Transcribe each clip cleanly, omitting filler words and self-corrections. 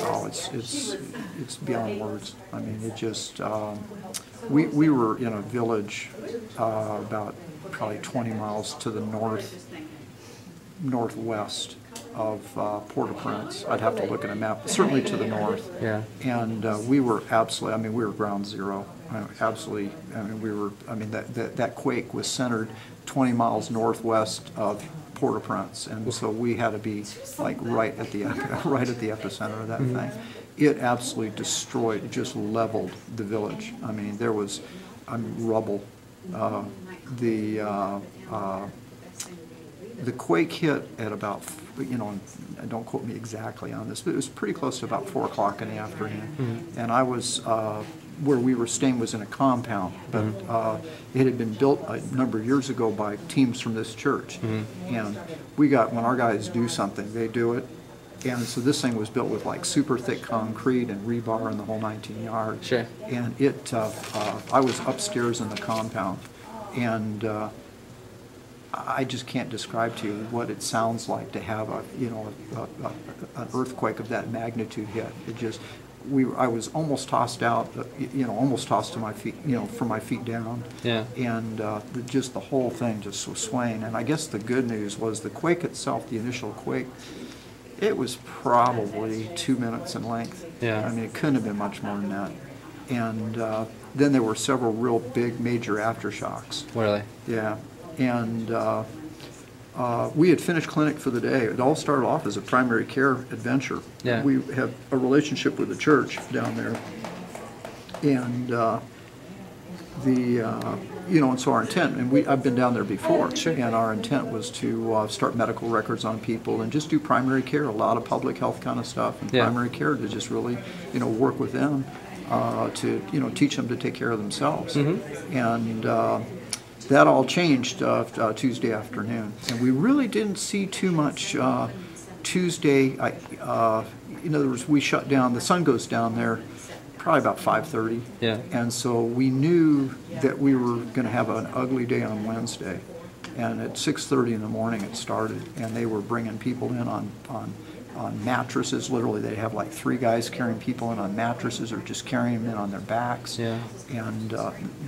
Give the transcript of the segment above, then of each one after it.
oh, it's beyond words. I mean, it just we were in a village about probably 20 miles to the northwest of Port-au-Prince. I'd have to look at a map. Certainly to the north. Yeah. And we were absolutely. I mean, we were ground zero. Absolutely. I mean, we were. I mean, that quake was centered 20 miles northwest of Port-au-Prince, and so we had to be like right at the epicenter of that thing. It absolutely destroyed. It just leveled the village. I mean, there was rubble. The quake hit at about, don't quote me exactly on this, but it was pretty close to about 4 o'clock in the afternoon. And I was, where we were staying was in a compound, but it had been built a number of years ago by teams from this church. And when our guys do something, they do it. And so this thing was built with like super thick concrete and rebar and the whole 19 yards. Sure. And I was upstairs in the compound, and I just can't describe to you what it sounds like to have an earthquake of that magnitude hit. It just, I was almost tossed out, almost tossed to my feet, from my feet down. Yeah. And just the whole thing just was swaying. And I guess the good news was the quake itself, the initial quake, it was probably 2 minutes in length. Yeah. I mean, it couldn't have been much more than that. And then there were several real big major aftershocks. Really? Yeah. And we had finished clinic for the day. It all started off as a primary care adventure. Yeah. We have a relationship with the church down there. And and so our intent, and I've been down there before, Sure. And our intent was to start medical records on people and just do primary care, a lot of public health kind of stuff, and primary care to just really, work with them to, teach them to take care of themselves. And that all changed Tuesday afternoon, and we really didn't see too much Tuesday. In other words, we shut down. The sun goes down there probably about 5:30. Yeah. And so we knew that we were going to have an ugly day on Wednesday. And at 6:30 in the morning it started, and they were bringing people in on mattresses. Literally, they have like 3 guys carrying people in on mattresses or just carrying them in on their backs. Yeah. And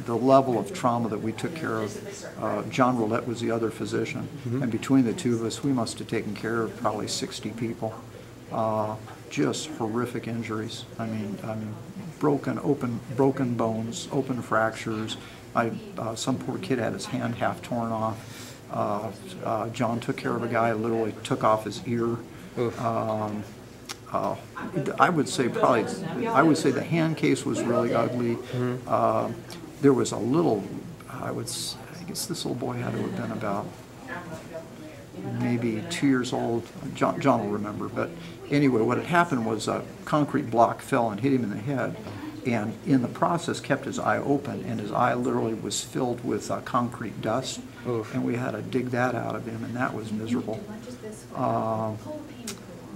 the level of trauma that we took care of, John Roulette was the other physician, and between the two of us, we must have taken care of probably 60 people. Just horrific injuries. I mean, broken bones, open fractures. Some poor kid had his hand half torn off. John took care of a guy, literally took off his ear. I would say the hand case was really ugly. There was a little, I guess this little boy had to have been about maybe 2 years old. John will remember, but anyway, what had happened was a concrete block fell and hit him in the head, and in the process kept his eye open, and his eye literally was filled with concrete dust. Oof. And we had to dig that out of him, and that was miserable.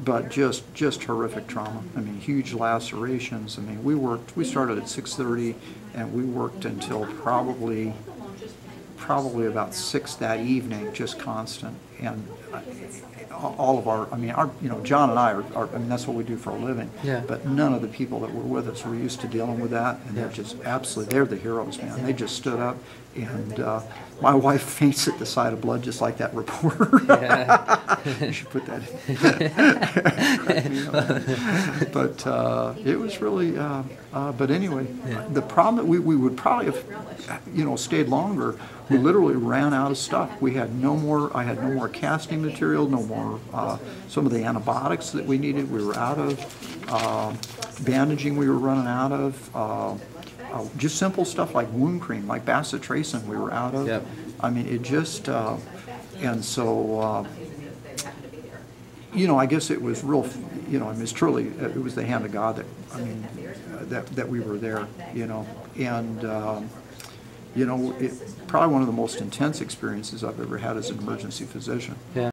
But just horrific trauma. I mean, huge lacerations. I mean, we started at 6:30, and we worked until probably about 6 that evening, just constant. And all of our, John and I that's what we do for a living. Yeah. But none of the people that were with us were used to dealing with that, and they're just they're the heroes, man. They just stood up, and my wife faints at the sight of blood, just like that reporter. Yeah. You should put that in. But it was really, but anyway, the problem that we would probably have, stayed longer. We literally ran out of stuff. I had no more casting material, no more, some of the antibiotics that we needed, we were out of. Bandaging, we were running out of. Just simple stuff like wound cream, like bacitracin, we were out of. Yep. I mean, it just, and so, I guess it was real, it's truly, it was the hand of God that we were there, and, it's probably one of the most intense experiences I've ever had as an emergency physician. Yeah.